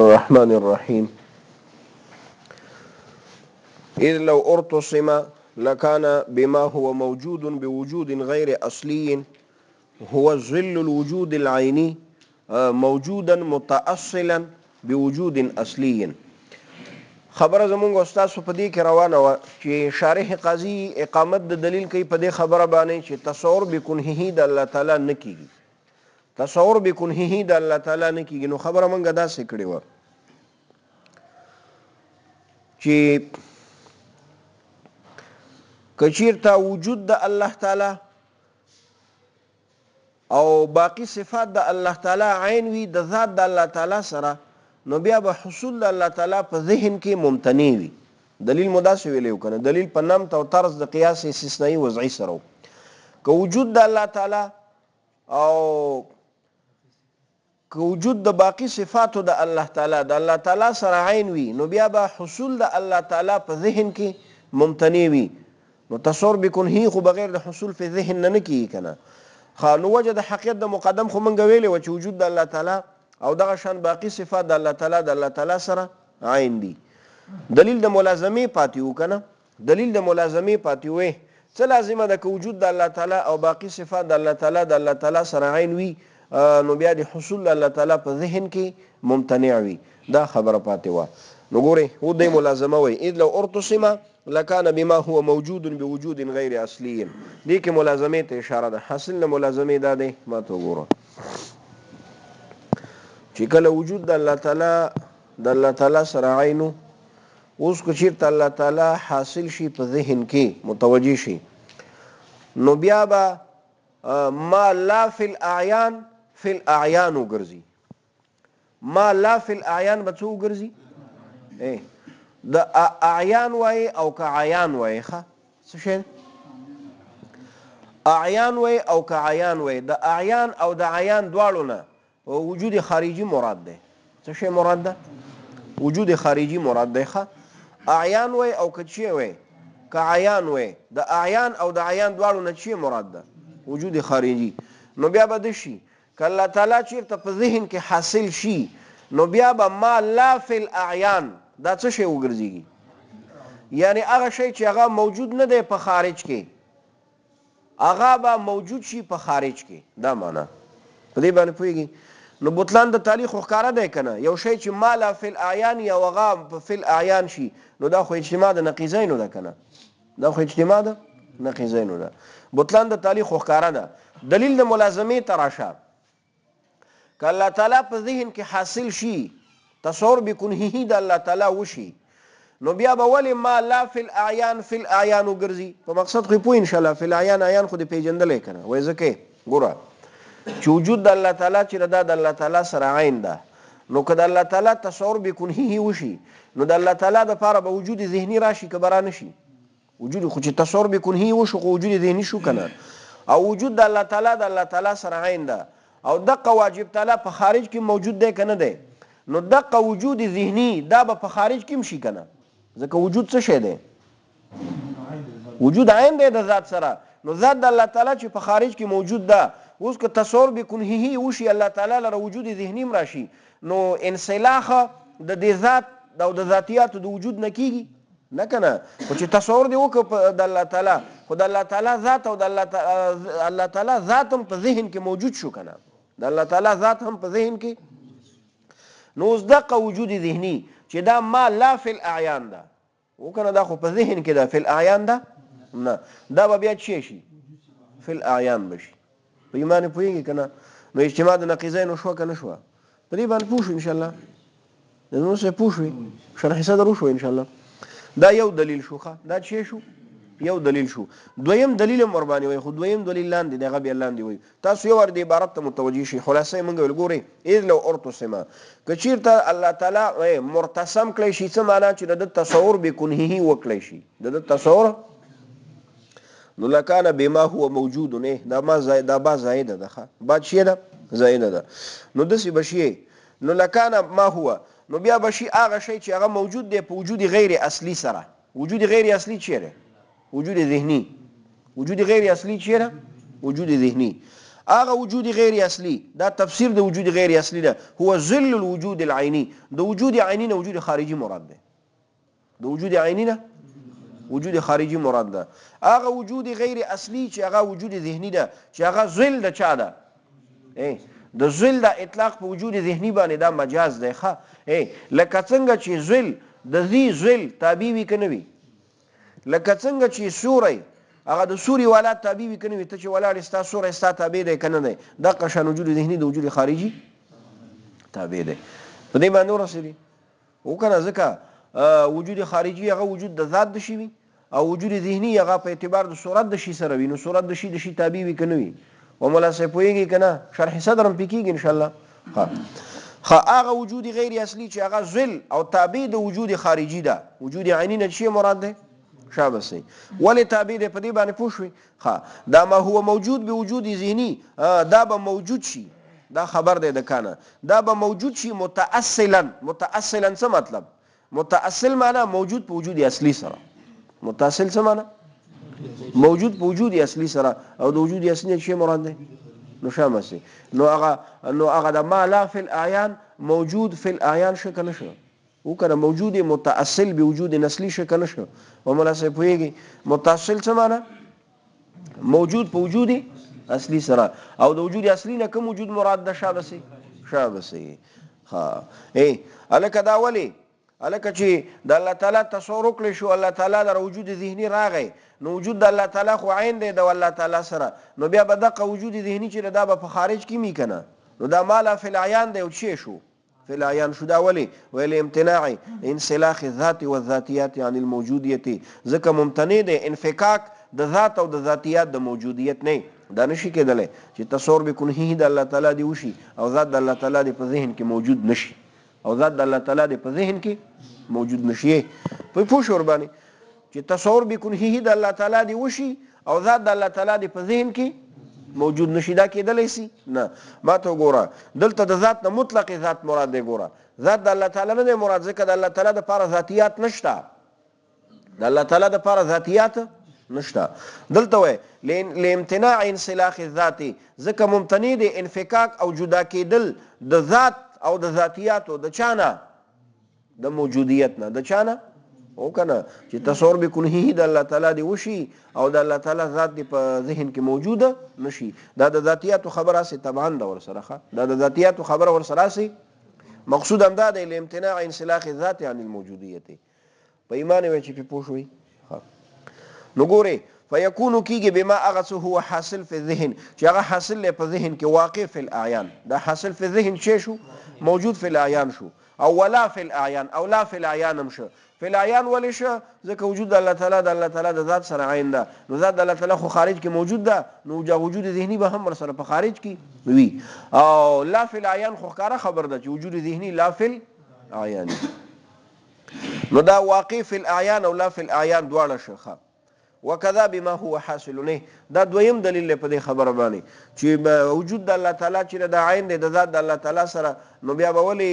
الرحمن الرحيم إذ لو ارتصم لكان بما هو موجود بوجود غير أصلي هو ظل الوجود العيني موجودا متأصلا بوجود أصلي. خبره زمونږ استاد په دې کې روانه وه چې شارح قاضي اقامت د دلیل کوي په دې خبره باندې چې تصور بکنهه د الله تعالی نه کیږي، تصور بکنهه د الله تعالی نه کیږي. نو خبره مونږ داسې کړې وه چې کچیرته وجود د الله تعالی او باقی صفات د الله تعالی عین وي د ذات د الله تعالی سره، نو بیا به حصول د الله تعالی په ذهن کې ممتنع وي. دلیل مداسې ویلی کنه، دلیل په نمط او طرز د قیاس استثنایی وضعي سره که وجود د الله تعالی او که وجود د باقی صفاتو د الله تعالی سره عین وي، نو بیا به حصول د الله تعالی په ذهن کې ممتنع وي. نو تصور بکنهی خو بغیر د حصول په ذهن نه کیږي کنه. نو وجه د حقیقت د مقدم خو مونږ ویلی و چې وجود د الله تعالی او دغه شان باقی صفات د الله تعالی سره عین دي. دلیل د ملازمه پاتې و کنه، دلیل د ملازمه پاتې وې څه لازمه ده که وجود د الله تعالی او باقی صفات د الله تعالی سره عین وي، نو بیا د حصول د الله تعالی په ذهن کې ممتنع وي. دا خبره پاتې وه. نو ګورئ و دې ملازمه وایي اذ لو ارتصم لکان بما هو موجود بوجود غیر اصلي. دې کې ملازمه ته اشاره ده. حاصل د ملازمه دا دی، ما ته وګوره چې کله وجود د الله تعالی سره عینو، اوس که چیرته الله تعالی حاصل شي په ذهن کې متوجه شي، نو بیا به ما لا فی الاعیان وګرځي. ما لا فی الاعیان به څه وګرځي؟ د اعیان وای او که عیان وای. ښه څه شی؟ اعیان وای او که عیان وای. د اعیان او د عیان دواړو نه وجود خارجي مراد ده. څه شی مراد ده؟ وجود خارجي مراد ده. ښه اعیان وای او که چی وای که عیان وای، د اعیان او د عیان دواړو نه چی مراد ده؟ وجود خارجي. نو بیا به د شي که الله تعالی چیرته په ذهن کې حاصل شي، نو بیا به ما لا فی الاعیان دا څه شی وګرځيږي؟ یعنی هغه شی چې هغه موجود نه دی په خارج کې، هغه به موجود شي په خارج کې. دا معنا په دې باندې پوهیږي. نو بطلان د تعلیق خو ښکاره دی کنه. یو شی چې ما لا فی الاعیان یا هغه فی الاعیان شي، نو دا خو اجتماع د نقیضینو ده کنه. دا خو اجتماع د نقیضینو ده. بطلان د تعلیق خو ښکاره ده. دلیل د ملازمه تراشه که الله تعالی په ذهن کې حاصل شي، تصور بکنهی د الله تعالی وشي، نو بیا به ولې ما لا فی الاعیان وګرځي؟ په مقصد خو پوه ان شاء الله. فی الاعیان خو دې پیژندلی کنه. وایي ځکه ګوره چې وجود د الله تعالی چې دا د الله تعالی سره عین ده، نو که د الله تعالی تصور بکنهی وشي، نو د الله تعالی دپاره به وجود ذهني راشي که به را نشي؟ وجود خو چې تصور بکنهی وشو خو وجود ذهني شو کنه. او وجود د الله تعالی سره عین ده او دقه واجب تعالی په خارج کې موجود دی که نه دی، نو دقه وجود ذهني دا به په خارج کې هم شي کنه. ځکه وجود څه شی دی؟ وجود عین دی د ذات سره. نو ذات د الله تعالی چې په خارج کې موجود ده، اوس که تصور بکنهی وشي الله تعالی لره وجود ذهني هم راشي، نو انسلاخ د دې ذات او د ذاتیاتو د وجود نه کیږي نه کنه. خو چې تصور دی وکړه د الله تعالی، خو د الله تعالی ذات او د الله تعالی ذات هم په ذهن کې موجود شو کنه. د الله تعالی ذات هم په ذهن کې. نو اوس دقه وجود ذهني چې دا ما لا فی الاعیان ده وکنه، دا خو په ذهن کې ده، فی الاعیان ده نه. دا به بیا چی شي؟ فی الاعیان بشي. په ایمان پوهیږي کنه. نو اجتماع د نقیضینو شوه که نه شوه؟ په دې باندې پوه شو انشاءالله. نو څه پوه شوې، شرح صدر وشو انشاءالله. دا یو دلیل شو. دا چی شو؟ یو دلیل شو. دویم دلیل هم ورباندې وایي، خو دویم دلیل لاندې دی، هغه بیا لاندې وایي. تاسو یو ور د عبارت ته متوجه شئ. خلاصه یې مونږ ویل ګورئ اذ لو ارتصم، که چیرته الله تعالی مرتسم کړی شي، څه معنا چې د تصور بکنهی وکړی شي، د تصور، نو لکان بما هو موجود نه. دا با زائده ده. با چیه ده؟ زائده ده. نو داسې بشي. نو لکان ما هو، نو بیا بشي هغه شی چې هغه موجود دی په وجود غیر اصلي سره. وجود غیر اصلي چیرې؟ وجود ذهني. وجود غیر اصلي چیرې؟ وجود ذهني. هغه وجود غیر اصلي دا تفسیر د وجود غیر اصلي ده هو ظل الوجود العینی د وجود عینی نه وجود خارجي مراد ده د وجود عینی نه وجود خارجي مراد ده هغه وجود غیر اصلي چې هغه وجود ذهني ده چې هغه ظل د چا ده د ظل د اطلاق په وجود ذهني باندې دا مجاز دی ښه لکه څنګه چې ظل د ذی ظل تابع وي کنه وي لکه څنګه چې سوري هغه د سوري والا تابع وي کنه وي ته چې ولاړ ستا سوري ستا تابع دی کنه دی دا قشان وجود ذهني د وجود خارجي تابع دی په دې باندې ورسېږي وکنه ځکه وجود خارجي هغه وجود د ذات د شي وي او وجود ذهني هغه په اعتبار د صورت د شي سره وي نو صورت د شي تابع وي کنه وي و مولا سه پويږي کنه شرح صدرم پکېږي ان شاء الله هغه وجود غیر اصلي چې هغه ذل او تابع د وجود خارجي ده وجود عینی نه شي مراد ده شابسي ولې تابع ده په دې باندې پوښوي دا ما هو موجود به وجود ذهني دا به موجود شي دا خبر ده د کنه دا به موجود شي متأصلا څه مطلب متأصل معنی موجود په وجود اصلي سره متصل څه معنی موجود په وجود اصلي سره او د وجود اصلي شي مراد ده نو شامسي نو هغه د ما لا فی الاعیان موجود فی الاعیان شکل نشو وکړه موجود متأصل به وجود نسلی شکل نشو و مولا سه پویږي متصل څه معنی موجود په وجود اصلي سره او د وجود اصلي نه کوم وجود مراد ده شابسي الکه دا ولی الکه چې د الله تعالی تصور وکړي شو الله تعالی د وجود ذهني راغی نو وجود د الله تعالی خو عین دی د الله تعالی سره نو بیا به دغه وجود ذهني چې دا به په خارج کې می کنه نو دا مالا فی العیان دی او شی شو فی العیان شو دا ولی ویل امتناع انسلاخ الذات والذاتیات عن الموجودیت ځکه ممتنع دی انفکاک د ذات او د ذاتیات د موجودیت نه دا نشي کېدلی چې تصور به کنه د الله تعالی دی وشي او ذات د الله تعالی دی په ذهن کې موجود نشي او ذات د الله تعالی دی په ذهن کې موجود نشي په پوښ ور باندې چې تصور به کنه د الله تعالی دی وشي او ذات د الله تعالی دی په ذهن کې موجود نشي دا کېدلی سي نه ما ته ګوره دلته د ذات نه مطلق ذات مراد دی ګوره ذات د الله تعالی نه دی مراد ځکه د الله تعالی د لپاره ذاتیات نشته د الله تعالی د لپاره ذاتیات نشته دلته وای لامتناع انسلاخ الذات ځکه ممتنع دی انفکاک او جدا کېدل د ذات او د ذاتیاتو د چانه د موجودیت نه د چانه او کنه چې تصور به کنه د الله تعالی دی وشي او د الله تعالی ذات دی په ذهن کې موجوده نشي دا د ذاتیاتو خبره سي طبعا دا ور سره دا د ذاتیاتو خبره ور سره سي مقصود هم دا دی لامتناع انسلاخ الذات عن الموجودیت په ایمان وی چې په پوښوي نو ګوره فیکونو کیږي بما اغه هو حاصل فی الذهن چې هغه حاصل په ذهن کې واقع فی الاعیان دا حاصل فی الذهن شو موجود فی الاعیان شو او ولا فی الاعیان او لا فی الاعیان هم شو فی الاعیان ولې شو ځکه وجود الله تعالی د ذات سره عین ده نو ذات الله تعالی خو خارج کې موجود ده نو وجود ذهنی به هم سره په خارج کې وي او لا فی الاعیان خو ښکاره خبر ده چې وجود ذهنی لا فی الاعیان نو دا واقع فی الاعیان او لا فی الاعیان دواړه شخه وکذا بما هو حاصل نه دا دویم دلیل په دې خبره باندې چې وجود د الله تعالی چې د عین د ذات د الله تعالی سره نو بیا به ولی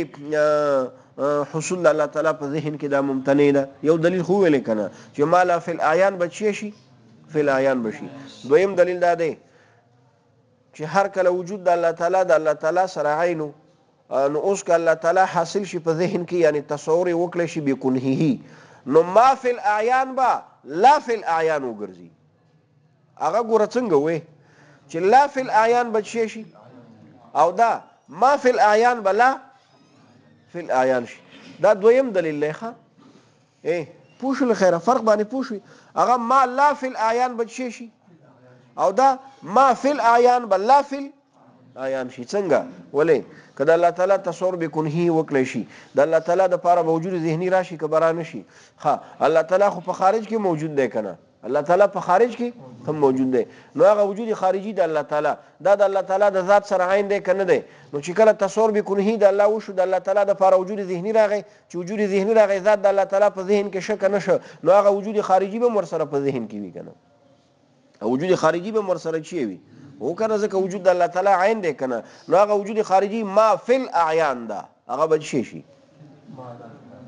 حصول الله تعالی په ذهن کې دا ممتنع ده یو دلیل خو ویل کنه چې مالا فی الاعیان بچی شي فی الاعیان بشي دویم دلیل دا دی چې هر کله وجود د الله تعالی سره عینو نو اوس که الله تعالی حاصل شي په ذهن کې یعنی تصور وکړي شي بکنه نو ما فی الاعیان با لا فی الاعیان وګرځي هغه ګوره څنګه وې چې لا فی الاعیان بچی شي او دا ما فی الاعیان بلا فی الاعیان شي دا دویم دلیل دی ښه پوښل خیره فرق باندې پوښوي هغه ما لا فی الاعیان بچی شي او دا ما فی الاعیان بلا فی الاعیان شي څنګه ولې کله الله تعالی تصور بکنه وکړي شي د الله تعالی د لپاره موجود ذهنی راشي کبره نشي الله تعالی خو په خارج کې موجود دی کنه الله تعالی په خارج کې هم موجود دی نو هغه وجود خارجي د الله تعالی دا د الله تعالی د ذات سره عین دی کنه دی نو چې کله تصور بکنه د الله وشو د الله تعالی د لپاره وجود ذهنی راغی چې وجود ذهنی راغی ذات د الله تعالی په ذهن کې شک نشو نو هغه وجود خارجي به ور سره په ذهن کې وي کنه او وجود خارجي به ور سره چی وي او کنه ځکه وجود الله تعالی عین دی کنه نو هغه وجود خارجي ما فی الاعیان ده هغه به شي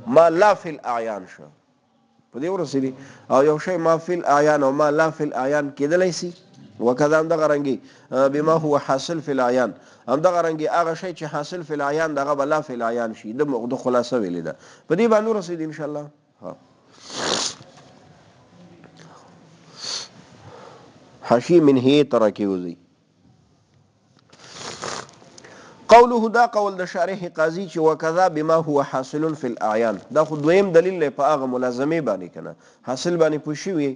ما لا فی الاعیان شو په دې ورسېږي او یو شی ما فی الاعیان او ما لا فی الاعیان کېدلی سي وکذا همدغه رنګي بما هو حاصل فی العیان، همدغه رنګي هغه شی چې حاصل فی العیان دغه به لا فی العیان شي. د خلاصه ویلې ده په دې باندې رسید ان شاء الله. حشی من هي ترکی وزي قوله دا قول د شارح قاضي چې وکذا بما هو حاصل فی الاعیان، دا خو دویم دلیل دی په هغه ملازمه باندې کنه حاصل باندې پوښي وي.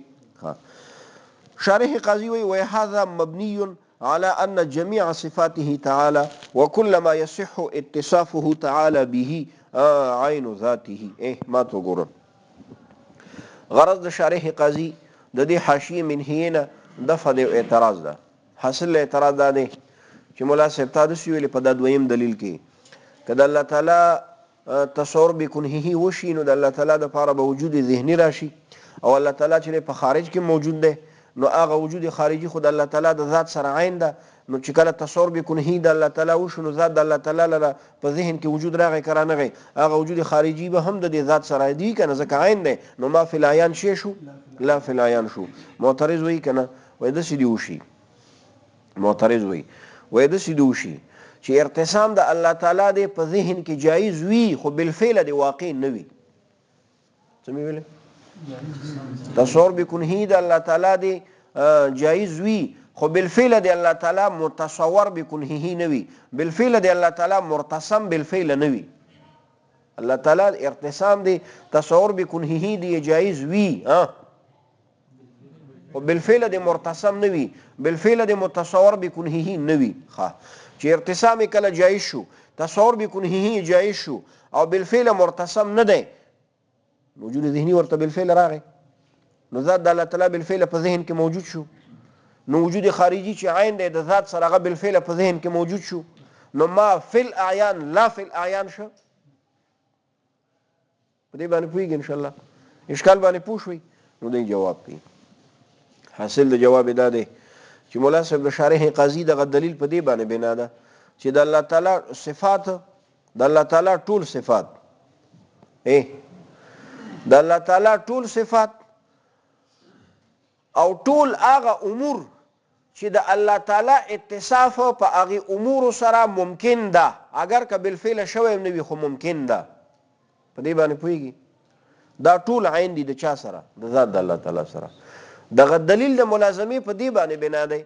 شارح قاضي وي وهذا مبني على ان جميع صفاته تعالى وكل ما يصح اتصافه تعالى به عين ذاته. ما تو ګورم غرض د شارح قاضي د دې حاشیه من هینا دفع د اعتراض ده. حاصل اعتراض ده دی چې مولا صاحب تاسو ویلي په دا دویم دلیل کې کله الله تعالی تصور بکنه وشي نو د الله تعالی د لپاره به وجود ذهني راشي، او الله تعالی چې په خارج کې موجود ده نو هغه وجود خارجي خود الله تعالی د ذات سره عین ده. نو چې کله تصور بکنه د الله تعالی وشو نو ذات د الله تعالی لپاره په ذهن کې وجود راغی کرانه غي هغه وجود خارجي به هم د ذات سره دی کنه ځکه عین ده. نو ما فی العیان شی شو لا فی العیان شو. معترض وی کنه وای د سې دی وشي، معترض وای د سې دی وشي چې ارتسام د الله تعالی دی په ذهن کې جایز وي خو بالفعل دی واقع نه وي. سمې ویل تصور بکنه د الله تعالی دی جایز وي خو بالفعل دی الله تعالی متصور بکنه نه وي، بالفعل دی الله تعالی مرتسم بالفعل نه وي. الله تعالی ارتسام دی تصور بکنه دی جایز وي او بالفعل د مرتسم نه وي، بالفعل د متصور بکنه نه وي. چې ارتسام کله جایز شو تصور بکنه جایز شو او بالفعل مرتسم نه دی، وجود ذهني ورته بالفعل راغی نو ذات د الله تعالی بالفعل په ذهن کې موجود شو. نو وجود خارجي چې عین دی د ذات سره هغه بالفعل په ذهن کې موجود شو. نو ما فی الاعیان لا فی الاعیان شو. په دې باندې پوهیږئ ان شاء الله اشکال باندې پوه شوي. نو دی جواب کوي. حاصل د جواب دا دی چې مولا صاحب د شارح قاضي دغه دلیل په دې باندې بنا ده چې د الله تعالی صفات د الله تعالی ټول صفات د الله تعالی ټول صفات او ټول هغه امور چې د الله تعالی اتصاف په هغه امور سره ممکن ده، اگر که بالفعل شوی نه وي خو ممکن ده. په دې باندې پوهیږي دا ټول عین دي د چا سره؟ د ذات د الله تعالی سره. دغه دلیل د ملازمه په دې باندې بنا دی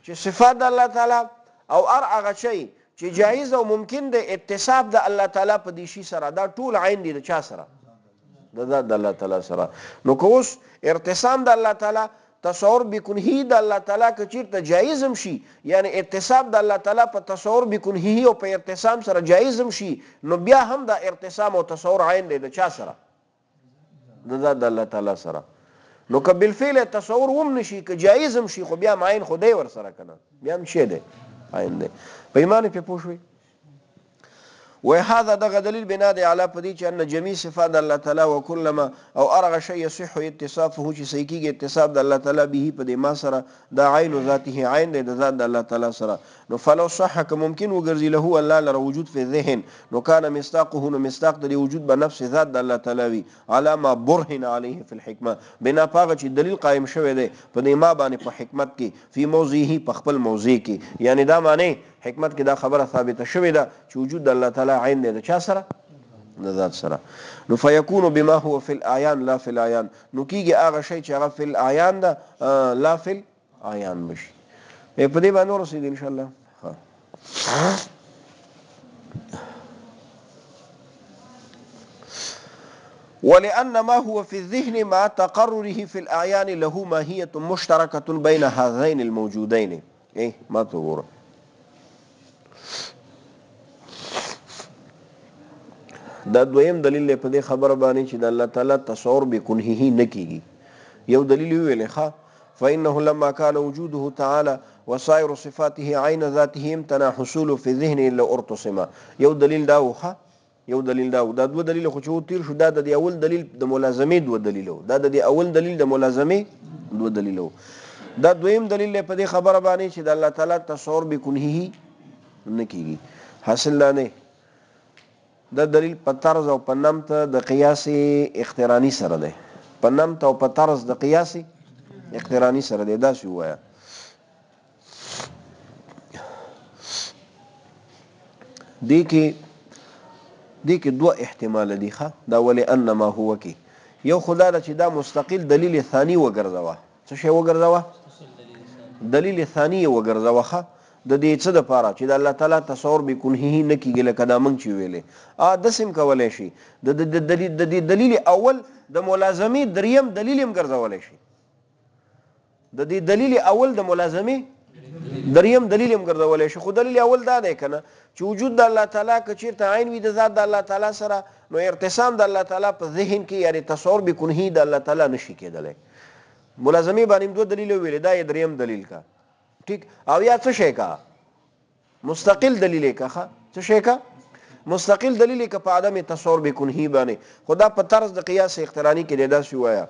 چې صفات د الله تعالی او هغه شی چې جایز او ممکن دی اتصاف د الله تعالی په دې شی سره دا ټول عین دي د چا سره؟ د ذات د الله تعالی سره. نو که اوس ارتسام د الله تعالی تصور بکنه د الله تعالی که چیرته جایز هم شي، یعنی اتصاف د الله تعالی په تصور بکنه او په ارتسام سره جایز هم شي، نو بیا هم د ارتسام او تصور عین دی د چا سره؟ د ذات د الله تعالی سره. نو که بالفعل تصور هم نشي که جایز هم شي خو بیا معین خدای ور سره کنه بیا هم شی دی عین دی. په ایمان په پوه شوي. وهذا دغه دلیل بنا دی علی پدې چې ان جميع صفات الله تعالی وکلما او ارغ شی يصح اتصافه چې صحیح کیږي اتصاف د الله تعالی به په دې ما سره د عین ذاته عین د ذات د الله تعالی سره. نو فلو صح که ممکن وګرځي له الله لره وجود په ذهن نو کان مصداقه نو مصداق د وجود به نفس ذات د الله تعالی وی علامه برهن علیه فی الحکمه بنا پاغه چې دلیل قائم شوی دی په دې ما باندې په حکمت کې فی موضعه په خپل موضع کې، یعنی دا معنی حکمت کې دا خبره ثابته شوې ده چې وجود د الله تعالی عین دی د چا سره؟ د ذات سره. نو فیکون بما هو فی الاعیان لا فی الاعیان، نو کیږي هغه شی چې هغه فی الاعیان ده لا فی الاعیان بشي. په دې باندې ورسېږي ان شاء الله. ولأن ما هو في الذهن مع تقرره في الأعيان له ماهية مشتركة بين هذين الموجودين. ما تقول دا دویم دلیل په دې خبره باندې چې د الله تعالی تصور بکنه نه کیږي. یو دلیل ویل ښه فإنه لما كان وجوده تعالى وسائر صفاته عين ذاته امتنع حصول في ذهن الا ارتسما. یو دلیل دا وخه یو دلیل دا دو دلیل خو چې تیر شو دا د اول دلیل د ملازمه دو دلیلو دا د اول دلیل د ملازمه دو دلیلو. دا دویم دلیل په دې خبره باندې چې د الله تعالی تصور بکنه نه کیږي. حاصل نه دا دلیل په طرز او په نمط د قیاس اقترانی سره ده، په نمط او په طرز د قیاس اقترانی سره ده. دا شو وایا دې کې دوه احتمال دي ښه دا ولې انما هو کې یو خدا دا چې دا مستقل دلیل ثانی وګرځوه څه شی وګرځوه دلیل ثانی وګرځوه ښه د دې څه د پاره چې د الله تعالی تصور به کنه نه کیږي لکه دا مونږ چې ویلې د سم کولای شي د دلیل اول د ملازمي دریم دلیل هم ګرځولای شي د دې دلیل اول د ملازمي دریم دلیل هم ګرځولای شي خو دلیل اول دا دی کنه چې وجود د الله تعالی که چیرته عین وي د ذات د الله تعالی سره نو ارتسام د الله تعالی په ذهن کې یعنی تصور به کنه د الله تعالی نشي کېدلی ملازمي باندې دوه دلیل ویل دا یې دریم دلیل کا ٹھیک او یا څه شي کا مستقل دلیل کا څه شي کا مستقل دلیل کا په عدم تصور به کنه باندې خدا په طرز د قیاس اقترانی کې دا شی وایا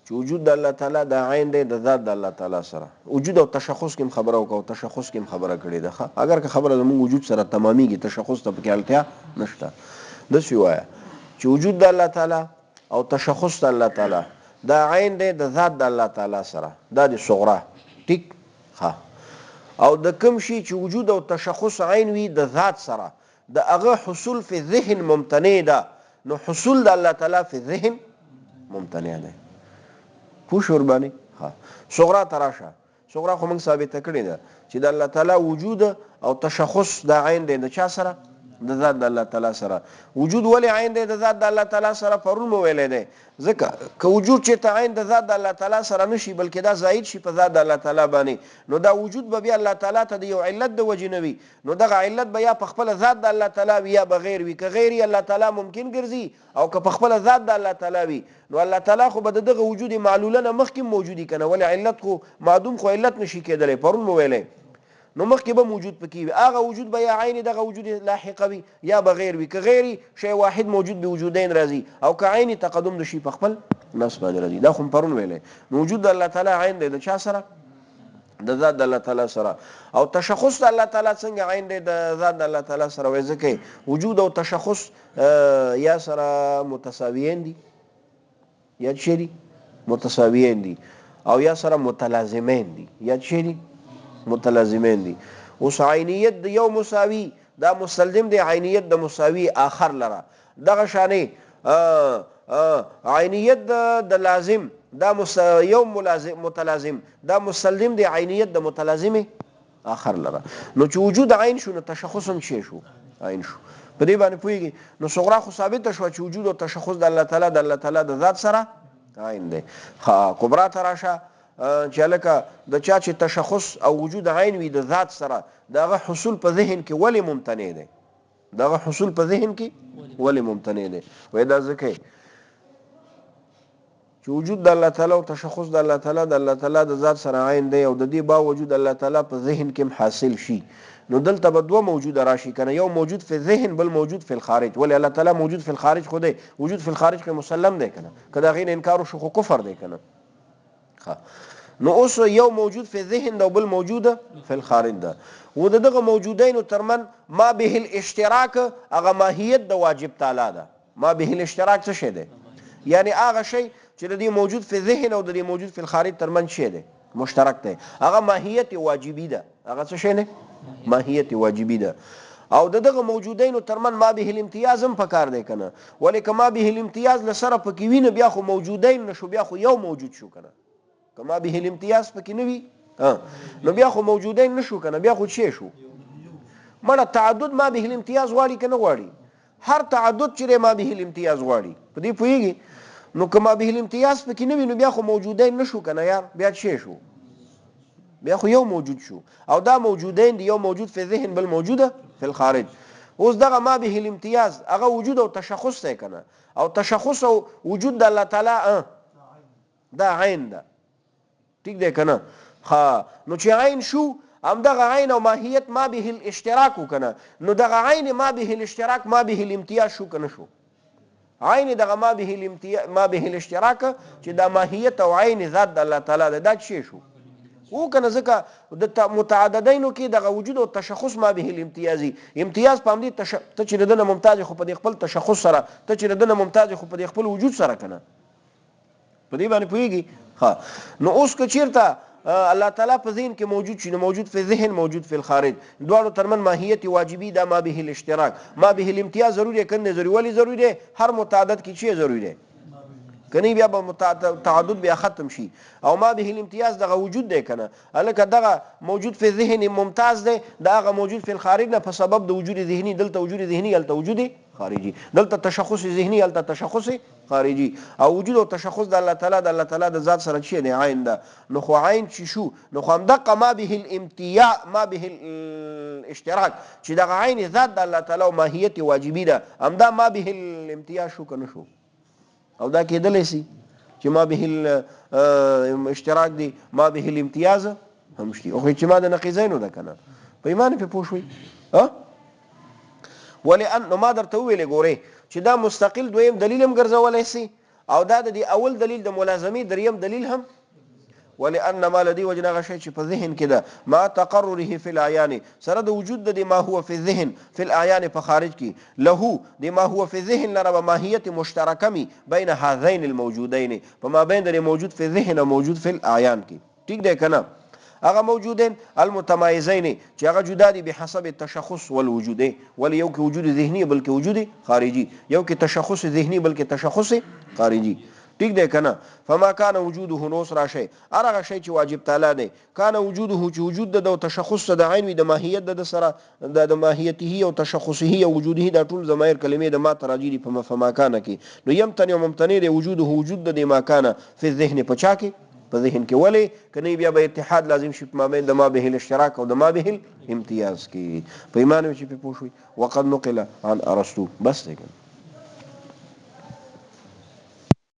چې وجود د الله تعالی د عین دی د ذات د الله تعالی سره وجود او تشخص کې خبره وکاو تشخص کې خبره کړې ده اگر که خبره زموږ وجود سره تماميږي تشخص ته پکې اړتیا نشته د شی وایا چې وجود د الله تعالی او تشخص د الله تعالی دا عین دی د ذات د الله تعالی سره دا د صغرا ټیک او د کوم شي چې وجود او تشخص عین وي د ذات سره د هغه حصول فی ذهن ممتنع ده نو حصول د الله تعالی فی ذهن ممتنع ده پوښ ور باندې صغرا تراشه صغرا خو موږ ثابت کړی ده چې د الله تعالی وجود او تشخص د عین دی د چا سره د ذات د الله تعالی سره وجود ولی عین دی د ذات د الله تعالی سره پرون مو ویلې دی ځکه که وجود چې ته عین د ذات د الله تعالی سره نشي بلکې دا زائد شي په ذات د الله تعالی باندې نو دا وجود به بیا الله تعالی ته د یو علت د وجې نه وي نو دغه علت به یا په خپل ذات د الله تعالی وي یا بغیر وي که غیر الله تعالی ممکن ګرځي او که په خپل ذات د الله تعالی وي نو الله تعالی خو به دغه وجود معلوله نه مخکې موجودي کنه ولی علت خو معدوم خو علت نشي کېدلی پرون مو ویلې نو مخکې به موجود پکې وي هغه وجود به یا عین دغه وجود لاحقه وي یا بغیر وي که غیر شی واحد موجود به وجودین راځي او که عین تقدم د شي په خپل نفس باندې راځي دا خو پرون ویلې نو وجود د الله تعالی عین دی د چا سره د ذات د الله تعالی سره او تشخص د الله تعالی څنګه عین دی د ذات د الله تعالی سره وایي ځکه وجود او تشخص یا سره متساویین دي یا چیرې متساویین دي او یا سره متلازمین دي یا چیرې متلازمین دي اوس عینیت د یو مساوی دا مستلزم دی عینیت د مساوی آخر لره دغه شانې عینیت د لازم دا یو متلازم دا مستلزم دی عینیت د متلازم آخر لره نو چې وجود عین شو نو تشخص هم شي شو عین شو په دې باندې پوهیږي نو صغرا خو ثابت شو چې وجود او تشخص د الله تعالی د ذات سره عین دی کبرا تراشه چې لکه د چا چې تشخص او وجود عین وي د ذات سره دغه حصول په ذهن کې ولی ممتنع دی دغه حصول په ذهن کې ولی ممتنع دی وای دا ځکه چې وجود د الله تعالی او تشخص د الله تعالی د ذات سره عین دی او د دې باوجود الله تعالی په ذهن کې حاصل شي نو دلته به دوه موجود راشي کنه یو موجود فی ذهن بل موجود فی الخارج ولی الله تعالی موجود فی الخارج خو دی وجود فی الخارج کې مسلم دی کنه کدا غین انکار شو خو کفر دی کنه نو اوس یو موجود فی ذهن دا بل موجود فی الخارج ده و دغه موجودین ترمن ما به الاشتراک هغه ماهیت د واجب تعالی ده ما به الاشتراک څه شی ده یعنی هغه شی چې د دې موجود فی ذهن او د دې موجود فی الخارج ترمن شی ده مشترک ده هغه ماهیت واجبی ده هغه څه شی نه ماهیت واجبی ده او دغه موجودین ترمن ما به الامتیاز هم پکار دی کنه ولی کما به الامتیاز لسره پکې وینه بیا خو موجودین نشو بیا خو یو موجود شو کنه کما به الامتیاز پکې نه وي نو بیا خو موجودین نشو کنه بیا خو شی شو مړه تعدد ما به الامتیاز غواړي کنه غواړي هر تعدد چې ما به الامتیاز غواړي په دې پوهیږي نو کما به الامتیاز پکې نه وي نو بیا خو موجودین نشو کنه یار بیا شی شو بیا خو یو موجود شو او دا موجودین دی یو موجود فی ذهن بل موجوده فی الخارج اوس دغه ما به الامتیاز هغه وجود او تشخص دی کنه او تشخص او وجود د الله تعالی دا عین ده ٹھیک دی کنه نو چې عین شو هم دغه عین او ماهیت ما به الاشتراک کنه نو دغه عین ما به الاشتراک ما به الامتیاز شو کنه شو عین دغه ما به الاشتراک چې د ماهیت او عین ذات د الله تعالی دا شی شو او کنه ځکه د متعددینو کې دغه وجود او تشخص ما به الامتیازي امتیاز په همدې ته چې دنه ممتاز خو په خپل تشخص سره ته چې دنه ممتاز خو په خپل وجود سره کنه په دې باندې پوهیږي نو اوس که چیرته الله تعالی په ذهن کې موجود شي نو موجود فی ذهن موجود فی الخارج دواړو ترمن ماهیت واجبی دا ما به الاشتراک ما به الامتیاز ضروري کنه ضروري ولی ضروري دی هر متعدد کې چی ضروري دی کني بیا به تعدد بیا ختم شي او ما به الامتیاز دغه وجود دی کنه الکه دغه موجود فی ذهن ممتاز دی دغه موجود فی الخارج نه په سبب د وجود ذهنی دلته وجود ذهنی الته وجود خارجي دلته تشخص ذهني الته تشخص خارجي او وجود او تشخص د الله تعالی د ذات سره چی دی عین ده نو خو عین چی شو نو خو هم دغه ما به الامتیاز ما به الاشتراک چې دغه عین ذات د الله تعالی او ماهیت واجبی ده هم دا ما به الامتیاز شو کنه شو او دا کېدلی سي چې ما به اشتراک دی ما به الامتیاز هم شي او چې ما د نقیضینو ده کنه په ایمان په پوه شوي ولئن ما درته ویلې ګورې چې دا مستقل دویم دلیل هم ګرځولی سي او دا د اول دلیل د ملازمي دریم دلیل هم ولأن ما لدي وجنا غشي چې په ذهن کې ده ما تقرره في الاعيان سره د وجود د ما هو في الذهن في الاعيان په خارج کې له د ما هو في الذهن لره ماهیت مشترکه می بین هذين الموجودين فما بين د موجود في الذهن او موجود في الاعيان کې ټیک ده کنه هغه موجودين المتمایزين چې هغه جدا دي بحسب التشخص والوجود ول یو کې وجود ذهني بلکې وجود خارجي یو کې تشخص ذهني بلکې تشخص خارجي ټیک دی کنه فما کان وجوده نوس را شي هغه شی چې واجب تعالی دی کان وجوده چې وجود د تشخص د عین وي د ماهیت د سره د ماهیته او تشخصه او وجوده د ټول ضمیر کلمې د ما تراجی دي په فما کان کې نو يمتنع ممتنع دی وجوده وجود د ما کان په ذهن پچا کې په ذهن کې ولی کني بیا به اتحاد لازم شي ما بین د ما به الاشتراک او د ما به الامتیاز کې په ایمان چې په پوښوي وقد نقل عن ارسطو بس دی